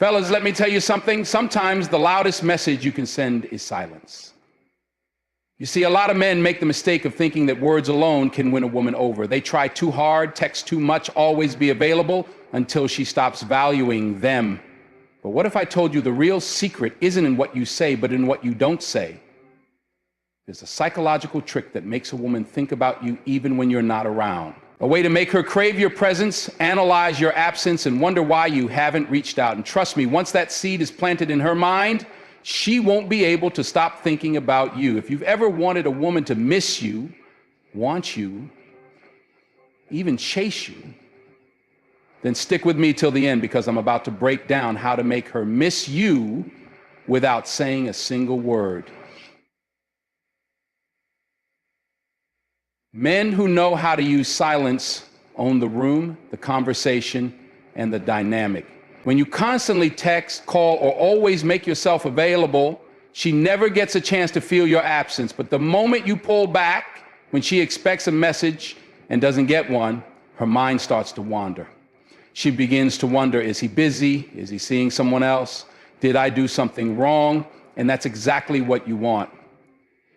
Fellas, let me tell you something. Sometimes the loudest message you can send is silence. You see, a lot of men make the mistake of thinking that words alone can win a woman over. They try too hard, text too much, always be available until she stops valuing them. But what if I told you the real secret isn't in what you say, but in what you don't say? There's a psychological trick that makes a woman think about you even when you're not around. A way to make her crave your presence, analyze your absence, and wonder why you haven't reached out. And trust me, once that seed is planted in her mind, she won't be able to stop thinking about you. If you've ever wanted a woman to miss you, want you, even chase you, then stick with me till the end, because I'm about to break down how to make her miss you without saying a single word. Men who know how to use silence own the room, the conversation, and the dynamic. When you constantly text, call, or always make yourself available, she never gets a chance to feel your absence. But the moment you pull back, when she expects a message and doesn't get one, her mind starts to wander. She begins to wonder, is he busy? Is he seeing someone else? Did I do something wrong? And that's exactly what you want.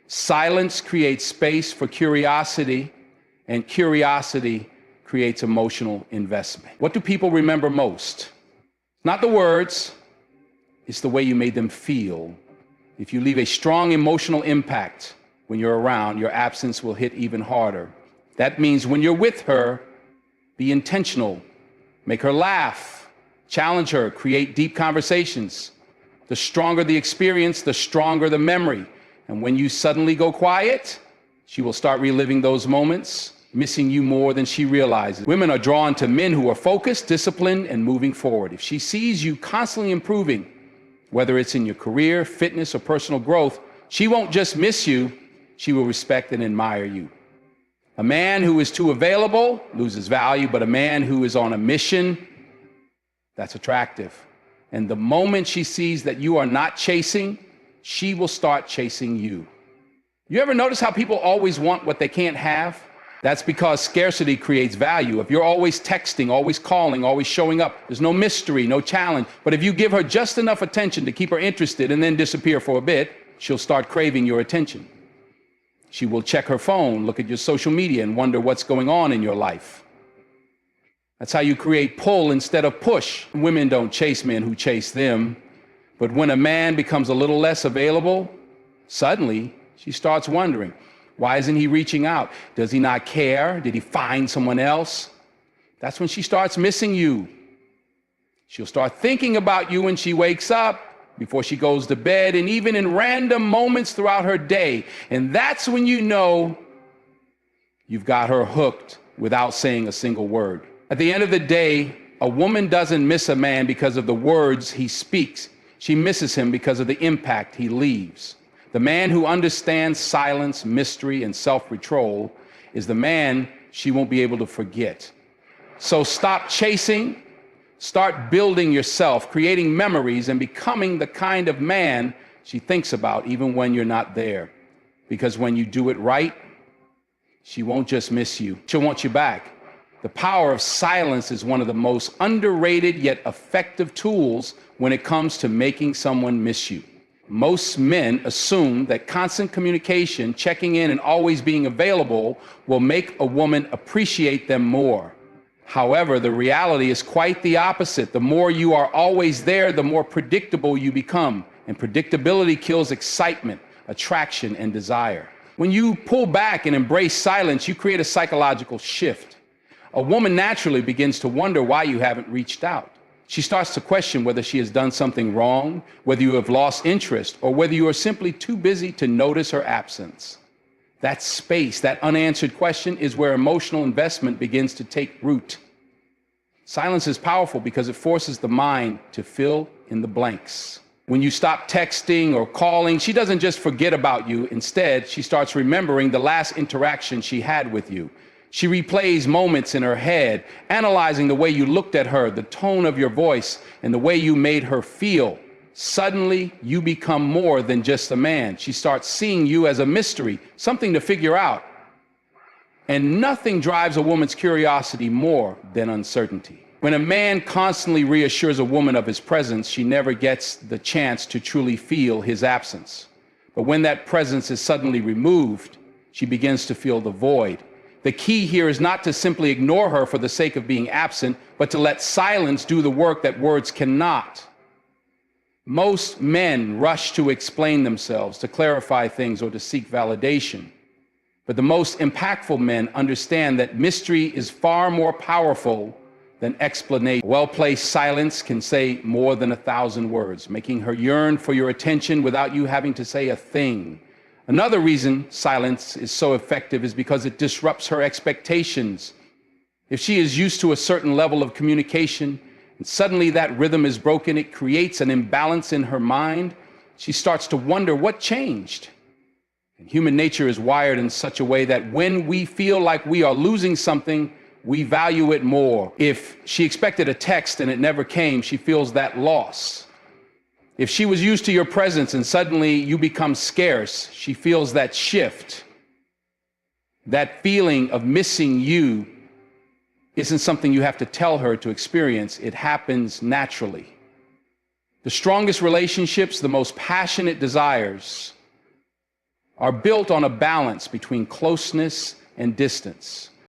Silence creates space for curiosity, and curiosity creates emotional investment. What do people remember most? Not the words, it's the way you made them feel. If you leave a strong emotional impact when you're around, your absence will hit even harder. That means when you're with her, be intentional. Make her laugh, challenge her, create deep conversations. The stronger the experience, the stronger the memory. And when you suddenly go quiet, she will start reliving those moments, missing you more than she realizes. Women are drawn to men who are focused, disciplined, and moving forward. If she sees you constantly improving, whether it's in your career, fitness, or personal growth, she won't just miss you, she will respect and admire you. A man who is too available loses value, but a man who is on a mission, that's attractive. And the moment she sees that you are not chasing, she will start chasing you. You ever notice how people always want what they can't have? That's because scarcity creates value. If you're always texting, always calling, always showing up, there's no mystery, no challenge. But if you give her just enough attention to keep her interested and then disappear for a bit, she'll start craving your attention. She will check her phone, look at your social media, and wonder what's going on in your life. That's how you create pull instead of push. Women don't chase men who chase them. But when a man becomes a little less available, suddenly she starts wondering, why isn't he reaching out? Does he not care? Did he find someone else? That's when she starts missing you. She'll start thinking about you when she wakes up, before she goes to bed, and even in random moments throughout her day. And that's when you know you've got her hooked without saying a single word. At the end of the day, a woman doesn't miss a man because of the words he speaks. She misses him because of the impact he leaves. The man who understands silence, mystery, and self-control is the man she won't be able to forget. So stop chasing, start building yourself, creating memories, and becoming the kind of man she thinks about even when you're not there. Because when you do it right, she won't just miss you, she'll want you back. The power of silence is one of the most underrated yet effective tools when it comes to making someone miss you. Most men assume that constant communication, checking in, and always being available will make a woman appreciate them more. However, the reality is quite the opposite. The more you are always there, the more predictable you become. And predictability kills excitement, attraction, and desire. When you pull back and embrace silence, you create a psychological shift. A woman naturally begins to wonder why you haven't reached out. She starts to question whether she has done something wrong, whether you have lost interest, or whether you are simply too busy to notice her absence. That space, that unanswered question, is where emotional investment begins to take root. Silence is powerful because it forces the mind to fill in the blanks. When you stop texting or calling, she doesn't just forget about you. Instead, she starts remembering the last interaction she had with you. She replays moments in her head, analyzing the way you looked at her, the tone of your voice, and the way you made her feel. Suddenly, you become more than just a man. She starts seeing you as a mystery, something to figure out. And nothing drives a woman's curiosity more than uncertainty. When a man constantly reassures a woman of his presence, she never gets the chance to truly feel his absence. But when that presence is suddenly removed, she begins to feel the void. The key here is not to simply ignore her for the sake of being absent, but to let silence do the work that words cannot. Most men rush to explain themselves, to clarify things, or to seek validation. But the most impactful men understand that mystery is far more powerful than explanation. Well-placed silence can say more than 1,000 words, making her yearn for your attention without you having to say a thing. Another reason silence is so effective is because it disrupts her expectations. If she is used to a certain level of communication, and suddenly that rhythm is broken, it creates an imbalance in her mind. She starts to wonder what changed. And human nature is wired in such a way that when we feel like we are losing something, we value it more. If she expected a text and it never came, she feels that loss. If she was used to your presence and suddenly you become scarce, she feels that shift. That feeling of missing you isn't something you have to tell her to experience. It happens naturally. The strongest relationships, the most passionate desires, are built on a balance between closeness and distance.